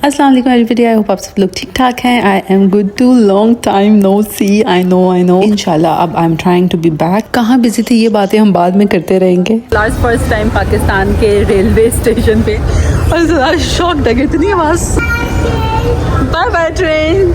अस्सलाम वालेकुम everybody, I hope आप सब लोग ठीक ठाक हैं। I am good too long time no see. I know इंशाल्लाह अब I am trying to be back. कहाँ बिजी थी ये बातें हम बाद में करते रहेंगे। लास्ट फर्स्ट टाइम पाकिस्तान के रेलवे स्टेशन पे और शॉक लगे इतनी आवाज़। Bye bye train.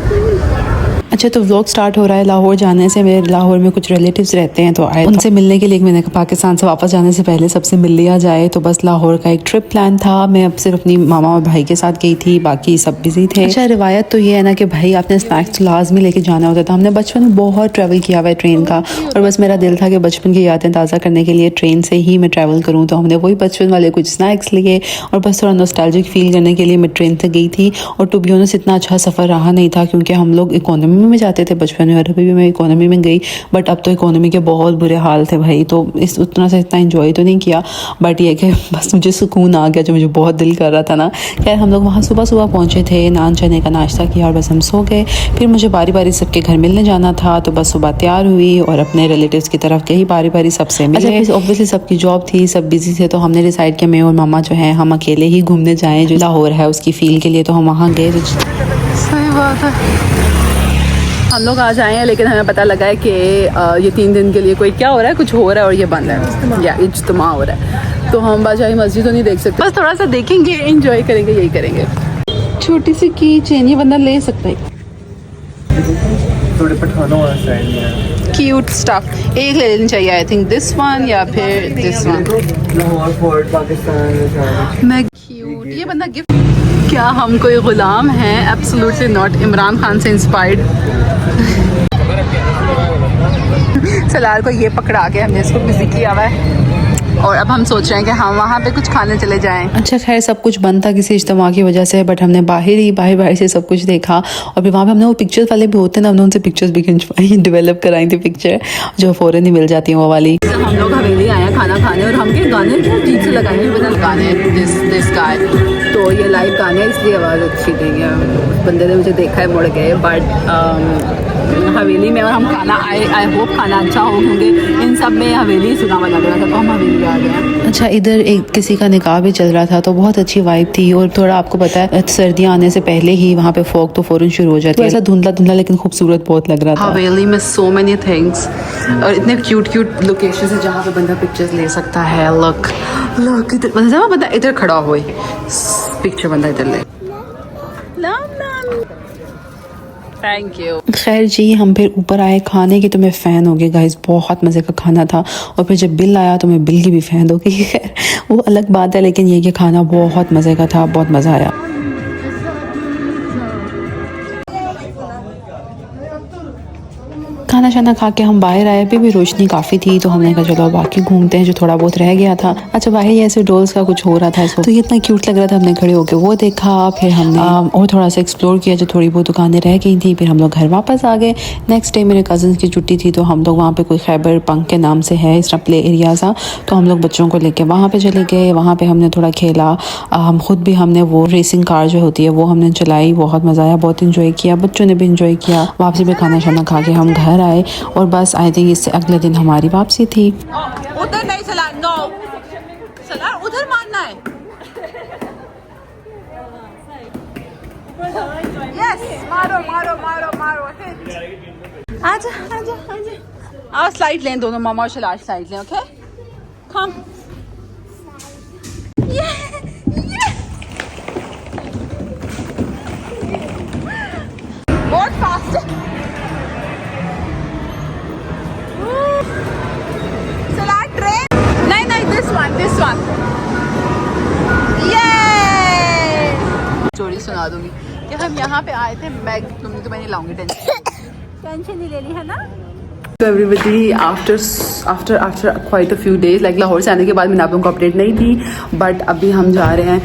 अच्छा तो व्लॉग स्टार्ट हो रहा है लाहौर जाने से। मेरे लाहौर में कुछ रिलेटिव्स रहते हैं तो आए उनसे मिलने के लिए मैंने कहा पाकिस्तान से वापस जाने से पहले सबसे मिल लिया जाए। तो बस लाहौर का एक ट्रिप प्लान था। मैं अब सिर्फ अपनी मामा और भाई के साथ गई थी, बाकी सब बिजी थे। अच्छा रिवायत तो ये है ना कि भाई आपने स्नैक्स तो लाजमी लेके जाना होता था। हमने बचपन में बहुत ट्रैवल किया हुआ है ट्रेन का और बस मेरा दिल था कि बचपन की यादें ताज़ा करने के लिए ट्रेन से ही मैं ट्रैवल करूँ। तो हमने वही बचपन वाले कुछ स्नैक्स लिए और बस थोड़ा नॉस्टैल्जिक फील करने के लिए मैं ट्रेन से गई थी। और टू बी ऑनेस्ट इतना अच्छा सफ़र रहा नहीं था क्योंकि हम लोग इकोनॉमी में जाते थे बचपन में और अभी भी मैं इकोनॉमी में गई। बट अब तो इकोनॉमी के बहुत बुरे हाल थे भाई, तो इस उतना से इतना एंजॉय तो नहीं किया। बट ये कि बस मुझे सुकून आ गया जो मुझे बहुत दिल कर रहा था ना। खैर हम लोग वहाँ सुबह सुबह पहुँचे थे, नान चने का नाश्ता किया और बस हम सो गए। फिर मुझे बारी बारी सबके घर मिलने जाना था तो बस सुबह तैयार हुई और अपने रिलेटिव्स की तरफ गई बारी बारी सबसे मिले। अच्छा ऑब्वियसली सबकी जॉब थी, सब बिजी थे, तो हमने डिसाइड किया मैं और मामा जो है हम अकेले ही घूमने जाएँ जो लाहौर है उसकी फील के लिए। तो हम वहाँ गए। सही बात है हम लोग आ जाए हैं लेकिन हमें पता लगा है कि ये 3 दिन के लिए कोई क्या हो रहा है, कुछ हो रहा है और ये बंद है या इज्तिमा हो रहा है। तो हम बादशाही मस्जिद तो नहीं देख सकते, बस थोड़ा सा देखेंगे, एंजॉय करेंगे, यही करेंगे। छोटी सी की चेन ये बंदा ले सकता है। थोड़े पठानों वाला स्टाइल में क्यूट स्टफ एक ले लेनी चाहिए। आई थिंक दिस वन या फिर this one. Lahore fort Pakistan मैं क्यूट ये बंदा गिफ्ट। क्या हम कोई गुलाम हैं? Absolutely not. इमरान खान से इंस्पायर्ड। सलार को ये पकड़ा के हमने इसको बिजी किया हुआ है और अब हम सोच रहे हैं कि हम वहाँ पे कुछ खाने चले जाएं। अच्छा खैर सब कुछ बंद था किसी इज्तिमा की वजह से, बट हमने बाहर से सब कुछ देखा और फिर वहाँ पे हमने वो पिक्चर्स वाले भी होते हैं ना, हमने उनसे पिक्चर्स भी खिंचवाई, डेवलप कराई थी पिक्चर जो फ़ौरन ही मिल जाती हैं वो वाली। हम लोग हवेली आए हैं खाना खाने और हम के गाने अजीब से लगाए हैं, बदल गाने दिस गाय। तो ये लाइव गाने इसलिए आवाज़ अच्छी नहीं है। बंदे ने मुझे देखा है मुड़ गए। बट हवेली में और हम खाना आई होप खाना अच्छा हो क्योंकि इन सब में हवेली सुना वाला लग रहा था तो हम हवेली आ गए। अच्छा इधर एक किसी का निकाह भी चल रहा था तो बहुत अच्छी वाइब थी। और थोड़ा आपको पता है सर्दियाँ आने से पहले ही वहाँ पे फॉग तो फौरन शुरू हो जाती है। ऐसा धुंधला लेकिन खूबसूरत बहुत लग रहा था। हवेली में सो मेनी थिंग्स और इतने क्यूट लोकेशन है जहाँ पे बंदा पिक्चर्स ले सकता है। लुक इधर बंदा इधर खड़ा हो पिक्चर बंदा इधर ले। Thank you. खैर जी हम फिर ऊपर आए खाने की तो मैं फ़ैन हो गई गाइस, बहुत मज़े का खाना था। और फिर जब बिल आया तो मैं बिल की भी फ़ैन हो गई। खैर वो अलग बात है लेकिन ये कि खाना बहुत मज़े का था, बहुत मज़ा आया। खाना शाना खा के हम बाहर आए, अभी भी रोशनी काफ़ी थी तो हमने कहा चलो बाकी घूमते हैं जो थोड़ा बहुत रह गया था। अच्छा बाहर ऐसे डोल्स का कुछ हो रहा था इसको तो ये इतना क्यूट लग रहा था, हमने खड़े होकर वो देखा। फिर हमने और थोड़ा सा एक्सप्लोर किया जो थोड़ी बहुत दुकानें रह गई थी। फिर हम लोग घर वापस आ गए। नेक्स्ट डे मेरे कज़न की छुट्टी थी तो हम लोग वहाँ पे कोई खैबर पंख के नाम से है इस तरह प्ले एरिया सा, तो हम लोग बच्चों को लेके वहाँ पे चले गए। वहाँ पे हमने थोड़ा खेला, हम खुद भी हमने वो रेसिंग कार जो होती है वो हमने चलाई, बहुत मज़ा आया, बहुत इंजॉय किया, बच्चों ने भी इंजॉय किया। वापसी में खाना शाना खा के हम घर आए और बस आई थिंक इससे अगले दिन हमारी वापसी थी। उधर नहीं चला, नो चला, उधर मारना है। यस मारो मारो मारो मारो। आजा आओ स्लाइड लें दोनों, मामा और शलार स्लाइड लें। ओके कम। बहुत फास्ट है। This one. स्टोरी सुना दूंगी कि हम यहाँ पे आए थे बैग तो मैं नहीं लाऊंगी, टेंशन नहीं लेनी है ना। तो everybody after quite a few days like Lahore से आने के बाद मैंने आप लोगों को अपडेट नहीं थी बट अभी हम जा रहे हैं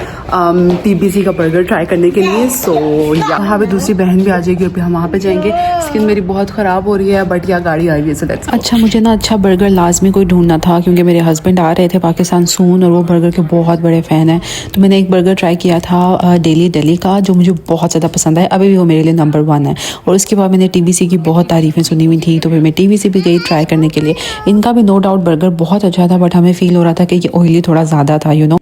TBC का बर्गर ट्राई करने के लिए। सो यहाँ पे दूसरी बहन भी आ जाएगी और फिर हम वहाँ पे जाएंगे। स्किन मेरी बहुत ख़राब हो रही है बट यहाँ गाड़ी आई हुई है सो दैट्स। अच्छा मुझे ना अच्छा बर्गर लाजमी कोई ढूंढना था क्योंकि मेरे हस्बैंड आ रहे थे पाकिस्तान सून और वो बर्गर के बहुत बड़े फ़ैन हैं। तो मैंने एक बर्गर ट्राई किया था दिल्ली का जो मुझे बहुत ज़्यादा पसंद है, अभी भी वो मेरे लिए नंबर 1 है। और उसके बाद मैंने TBC की बहुत तारीफ़ें सुनी हुई थी तो फिर मैं TBC भी गई ट्राई करने के लिए। इनका भी नो डाउट बर्गर बहुत अच्छा था बट हमें फील हो रहा था कि ये ऑयली थोड़ा ज़्यादा था, यू नो।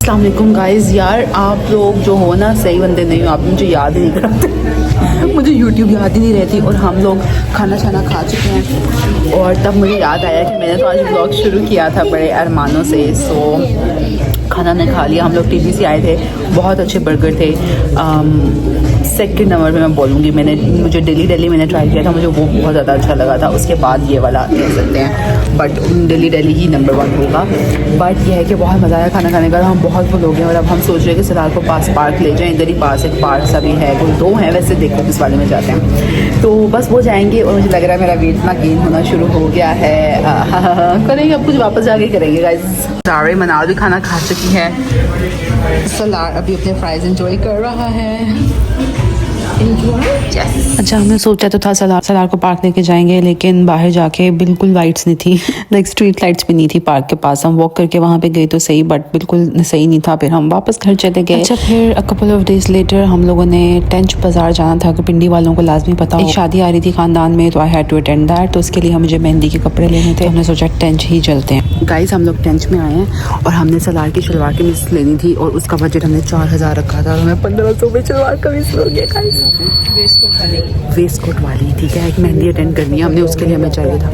अस्सलाम वालेकुम गाइस। यार आप लोग जो हो ना सही बंदे नहीं हो, आप मुझे याद ही नहीं करते। मुझे यूट्यूब याद ही नहीं रहती और हम लोग खाना छाना खा चुके हैं और तब मुझे याद आया कि मैंने तो आज ब्लॉग शुरू किया था बड़े अरमानों से। सो खाना ने खा लिया। हम लोग टीवी से आए थे, बहुत अच्छे बर्गर थे। सेकंड नंबर में मैं बोलूँगी, मुझे दिल्ली मैंने ट्राई किया था, मुझे वो बहुत ज़्यादा अच्छा लगा था। उसके बाद ये वाला कह सकते हैं, बट दिल्ली ही नंबर 1 होगा। बट यह है कि बहुत मज़ा आया खाना खाने का। हम बहुत फुल हो गए और अब हम सोच रहे हैं कि सलार को पास पार्क ले जाएं। इधर ही पास एक पार्क सा भी है, कोई 2 हैं वैसे, देखो किस वाले में जाते हैं। तो बस वो जाएंगे और मुझे लग रहा है मेरा वेट इतना गेन होना शुरू हो गया है। करेंगे अब कुछ वापस जाके करेंगे गाइस। सारे मनाल भी खाना खा चुकी है। सलार अभी अपने फ्राइज एंजॉय कर रहा है। Yes. अच्छा, हमने सोचा तो था सलार को पार्क लेके जाएंगे, लेकिन बाहर जाके बिल्कुल लाइट्स नहीं थी। लाइक स्ट्रीट लाइट्स भी नहीं थी पार्क के पास। हम वॉक करके वहाँ पे गए तो सही, बट बिल्कुल सही नहीं था। फिर हम वापस घर चले गए। अच्छा, फिर कपल ऑफ डेज लेटर हम लोगों ने टेंच बाजार जाना था कि पिंडी वालों को लाजमी पता हो, एक शादी आ रही थी खानदान में, तो I had to attend that. तो उसके लिए मुझे मेहंदी के कपड़े लेने थे। हमने सोचा टेंच ही चलते हैं। गाइस हम लोग टेंच में आए हैं और हमने सलार की शलवार कमीज लेनी थी और उसका बजट हमने 4000 रखा था और हमें 1500 में शलवार कमीज हो गया गाइस। वेस्ट कोट वाली, ठीक है, एक मेहंदी अटेंड करनी है हमने, उसके लिए हमें चाहिए था।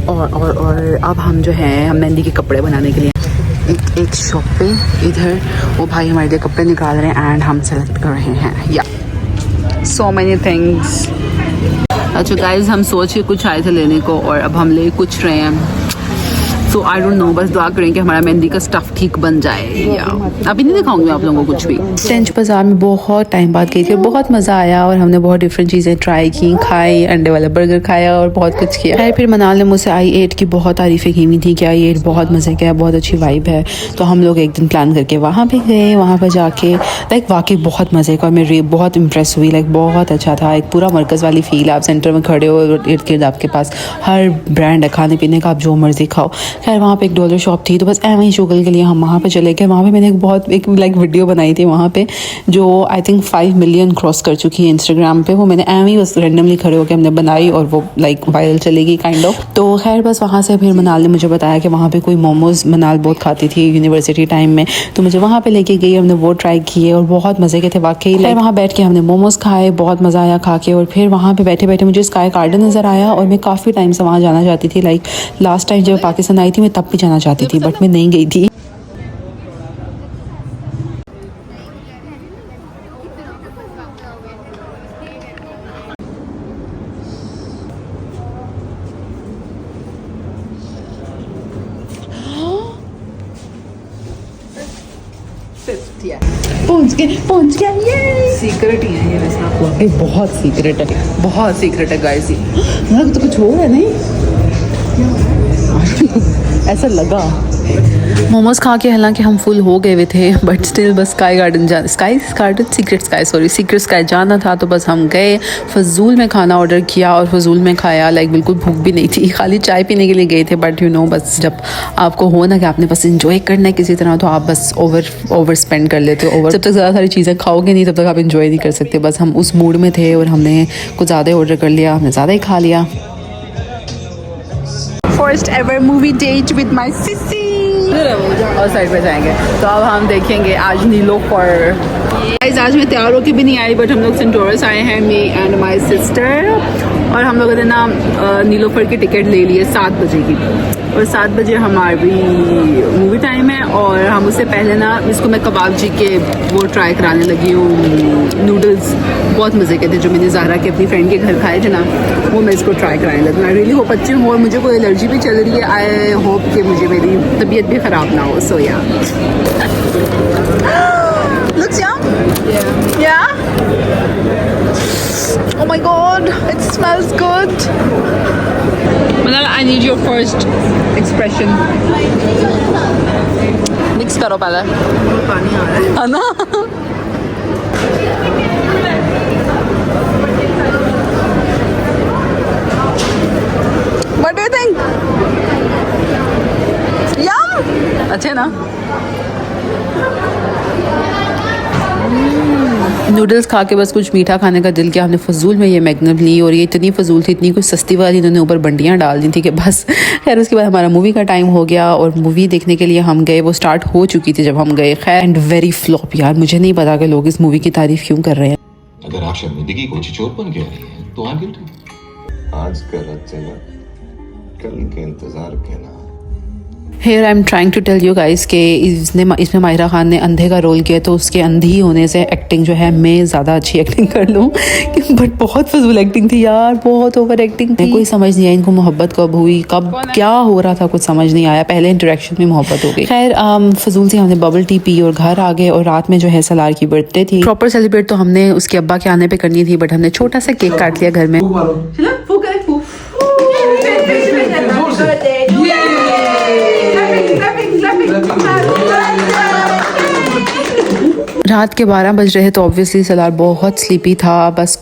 और अब हम जो हैं, हम मेहंदी के कपड़े बनाने के लिए एक शॉप पे इधर वो भाई हमारे लिए कपड़े निकाल रहे हैं एंड हम सेलेक्ट कर रहे हैं। या सो मैनी थिंग्स। अच्छा गाइज, हम सोच के कुछ आए थे लेने को और अब हम ले कुछ रहे हैं। सो आई डोंट नो, बस दुआ करें कि हमारा मेहंदी का स्टफ ठीक बन जाए। या अभी नहीं दिखाऊंगी आप लोगों को कुछ भी। टेंच बाजार में बहुत टाइम बाद गई थी, बहुत मज़ा आया और हमने बहुत डिफरेंट चीज़ें ट्राई की, खाई, अंडे वाला बर्गर खाया और बहुत कुछ किया। खैर फिर मनाल ने मुझसे i8 की बहुत तारीफ़ें की हुई थी कि i8 बहुत मज़े का है, बहुत अच्छी वाइब है। तो हम लोग एक दिन प्लान करके वहाँ पे गए। वहाँ पर जाके लाइक वाकई बहुत मज़े का, और मैं बहुत इम्प्रेस हुई। लाइक बहुत अच्छा था, एक पूरा मरकज़ वाली फील। आप सेंटर में खड़े हो, इर्द गिर्द आपके पास हर ब्रांड है खाने पीने का, आप जो मर्जी खाओ। खैर वहाँ पे एक डॉलर शॉप थी, तो बस वहीं शुगल के लिए हम वहाँ पे चले गए। वहाँ पे मैंने एक लाइक वीडियो बनाई थी वहाँ पे, जो आई थिंक 5 मिलियन क्रॉस कर चुकी है इंस्टाग्राम पे। वो मैंने ही बस रेंडमली खड़े होकर हमने बनाई और वो लाइक वायरल चलेगी काइंड ऑफ। तो खैर बस वहाँ से फिर मनाल ने मुझे बताया कि वहाँ पे कोई मोमोज़ मनाल बहुत खाती थी यूनिवर्सिटी टाइम में, तो मुझे वहाँ पे लेके गई, हमने वो ट्राई किए और बहुत मज़े के थे वाकई। लाइक वहाँ बैठ के हमने मोमोज़ खाए, बहुत मज़ा आया खा के। और फिर वहाँ पे बैठे बैठे मुझे स्काई गार्डन नज़र आया और मैं काफ़ी टाइम से वहाँ जाना चाहती थी। लाइक लास्ट टाइम जब पाकिस्तान आई थी मैं तब भी जाना चाहती थी, बट मैं नहीं गई थी। पहुंच गया ये। सीक्रेट ही है ये वैसा, ये बहुत सीक्रेट है, बहुत सीक्रेट है गाइस। लग तो कुछ और है नहीं, ऐसा लगा। मोमोज खा के हालांकि हम फुल हो गए हुए थे, बट स्टिल बस सीक्रेट स्काई जाना था, तो बस हम गए। फजूल में खाना ऑर्डर किया और फजूल में खाया। लाइक बिल्कुल भूख भी नहीं थी, खाली चाय पीने के लिए गए थे। बट यू नो, बस जब आपको हो ना कि आपने बस इंजॉय करना है किसी तरह, तो आप बस ओवर स्पेंड कर लेते हो। जब तक ज़्यादा सारी चीज़ें खाओगे नहीं तब तक आप इंजॉय नहीं कर सकते। बस हम उस मूड में थे और हमने कुछ ज़्यादा ऑर्डर कर लिया, हमने ज़्यादा ही खा लिया। First ever movie date with my sissy. और साइड पे जाएंगे तो अब हम देखेंगे आज नीलोफर। आज मैं तैयार होके भी नहीं आई, बट हम लोग सेंटोरस आए हैं, मी एंड माय सिस्टर। और हम लोगों ने ना नीलोफर की टिकट ले ली है 7 बजे की, और 7 बजे हमारी मूवी टाइम है। और हम उससे पहले ना इसको मैं कबाब जी के वो ट्राई कराने लगी हूँ, नूडल्स बहुत मज़े के थे जो मैंने ज़ारा के अपनी फ्रेंड के घर खाए थे ना, वो मैं इसको ट्राई कराने लगी। आई रियली होप अच्छी हूँ और मुझे कोई एलर्जी भी चल रही है। आई होप कि मुझे मेरी तबीयत भी ख़राब ना हो। सो या looks yum. Yeah. Oh my god, it smells good. Manal, I need your first expression. Mix करो पहले। पानी आ रहा है ना? What do you think? Yum. अच्छे ना? नूडल्स खा के बस कुछ मीठा खाने का दिल किया, हमने फजूल में ये मैग्नम ली और ये इतनी फजूल थी, इतनी कुछ सस्ती वाली इन्होंने ऊपर बंडियाँ डाल दी थी कि बस। खैर उसके बाद हमारा मूवी का टाइम हो गया और मूवी देखने के लिए हम गए, वो स्टार्ट हो चुकी थी जब हम गए। खैर एंड वेरी फ्लॉप यार, मुझे नहीं पता कि लोग इस मूवी की तारीफ क्यों कर रहे हैं। अगर आप शर्मिंदगी को छिचोरपन कह रही हैं तो आगे आज का रात चला, कल के इंतजार कहना। Here I am trying to tell you guys कि इसमें माहिरा खान ने अंधे का रोल किया, तो उसके अंधी होने से एक्टिंग जो है मैं ज़्यादा अच्छी एक्टिंग कर लूँ, बट बहुत फजूल एक्टिंग थी यार, बहुत ओवर एक्टिंग थी। कोई समझ नहीं आया इनको मोहब्बत कब हुई, कब क्या हो रहा था, कुछ समझ नहीं आया। पहले इंटरेक्शन में मोहब्बत हो गई। खैर फजूल से हमने बबल टी पी और घर आ गए। और रात में जो है सलार की बर्थडे थी, प्रॉपर सेलिब्रेट तो हमने उसके अब्बा के आने पे करनी थी, बट हमने छोटा सा केक काट लिया घर में। रात के 12 बज रहे तो ऑब्वियसली सलार बहुत स्लीपी था, बस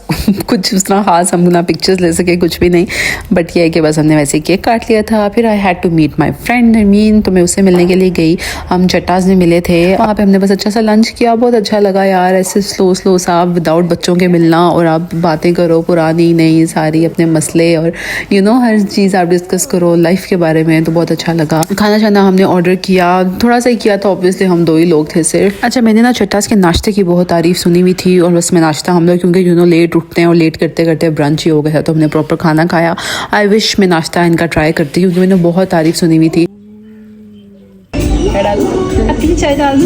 कुछ उस तरह खास हम ना पिक्चर्स ले सके कुछ भी नहीं, बट ये है कि बस हमने वैसे केक काट लिया था। फिर I had to meet my friend Narmeen, तो मैं उससे मिलने के लिए गई। हम चट्टास में मिले थे, वहाँ पे हमने बस अच्छा सा लंच किया, बहुत अच्छा लगा यार, ऐसे स्लो स्लो सा विदाउट बच्चों के मिलना और आप बातें करो पुरानी नई सारी, अपने मसले और यू नो हर चीज़ आप डिस्कस करो लाइफ के बारे में, तो बहुत अच्छा लगा। खाना शाना हमने ऑर्डर किया, थोड़ा सा ही किया था, ऑब्वियसली हम 2 ही लोग थे सिर्फ। अच्छा मैंने ना चट्टास के नाश्ते की बहुत तारीफ सुनी हुई थी और बस में नाश्ता हम लोग क्योंकि यू नो लेट उठते हैं और लेट करते करते ब्रंच ही हो गया था, तो हमने प्रॉपर खाना खाया। आई विश मैं नाश्ता इनका ट्राई करती क्योंकि मैंने बहुत तारीफ सुनी हुई थी। चाय डाल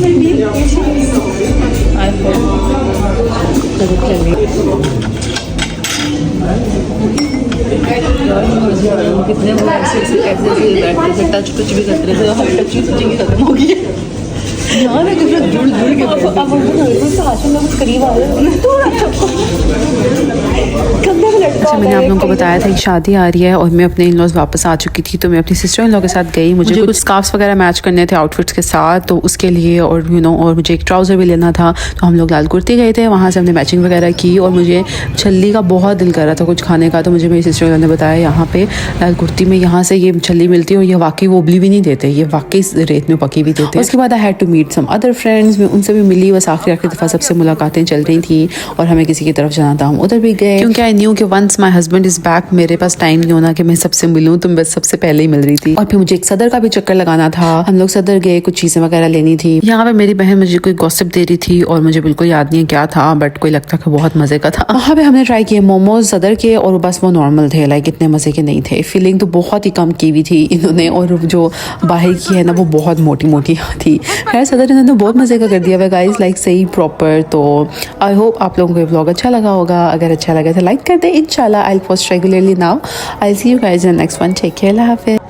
कितने वो ऐसे बैठते टच कुछ भी करते रहे, हर टच ही खत्म हो गई यार, जुड़ के अब करीब आ रहे। अच्छा मैंने आप लोगों को बताया था कि शादी आ रही है और मैं अपने इन-लॉज वापस आ चुकी थी, तो मैं अपनी सिस्टर इन लॉ के साथ गई। मुझे कुछ स्कार्फ्स वगैरह मैच करने थे आउटफिट्स के साथ, तो उसके लिए और यू नो और मुझे एक ट्राउज़र भी लेना था, तो हम लोग लाल कुर्ती गए थे, वहाँ से हमने मैचिंग वगैरह की। और मुझे छल्ली का बहुत दिल कर रहा था कुछ खाने का, तो मुझे मेरी सिस्टर इन लॉ ने बताया यहाँ पे लाल कुर्ती में यहाँ से ये छल्ली मिलती है और ये वाकई वो उबली भी नहीं देते, ये वाकई रेत में पकी भी देते हैं। उसके बाद I had to meet some other friends, मैं उनसे भी मिली, बस आखिरी दफ़ा सबसे मुलाकातें चल रही थी और हमें किसी की तरफ जाना था, हम उधर भी गए क्योंकि आई न्यू कि once my husband is back मेरे पास टाइम नहीं होना कि मैं सबसे मिलूँ, तो मैं बस सबसे पहले ही मिल रही थी। और फिर मुझे एक सदर का भी चक्कर लगाना था, हम लोग सदर गए, कुछ चीज़ें वगैरह लेनी थी। यहाँ पे मेरी बहन मुझे कोई गॉसिप दे रही थी और मुझे बिल्कुल याद नहीं क्या था, बट कोई लगता कि बहुत मज़े का था। वहाँ पे हमने ट्राई किए मोमोज सदर के और बस वो नॉर्मल थे, लाइक इतने मज़े के नहीं थे। फीलिंग तो बहुत ही कम की हुई थी इन्होंने, और जो बाहर की है ना वो बहुत मोटी मोटी थी। खैर सदर इन्होंने बहुत मज़े का कर दिया हुआ गाइस, लाइक सही प्रॉपर। तो आई होप आप लोगों को ये व्लॉग अच्छा लगा होगा, अगर अच्छा लगा तो लाइक कर दे। इंशाल्लाह I will post regularly now. I see you guys in next one, take care, अल्लाह हाफिज़।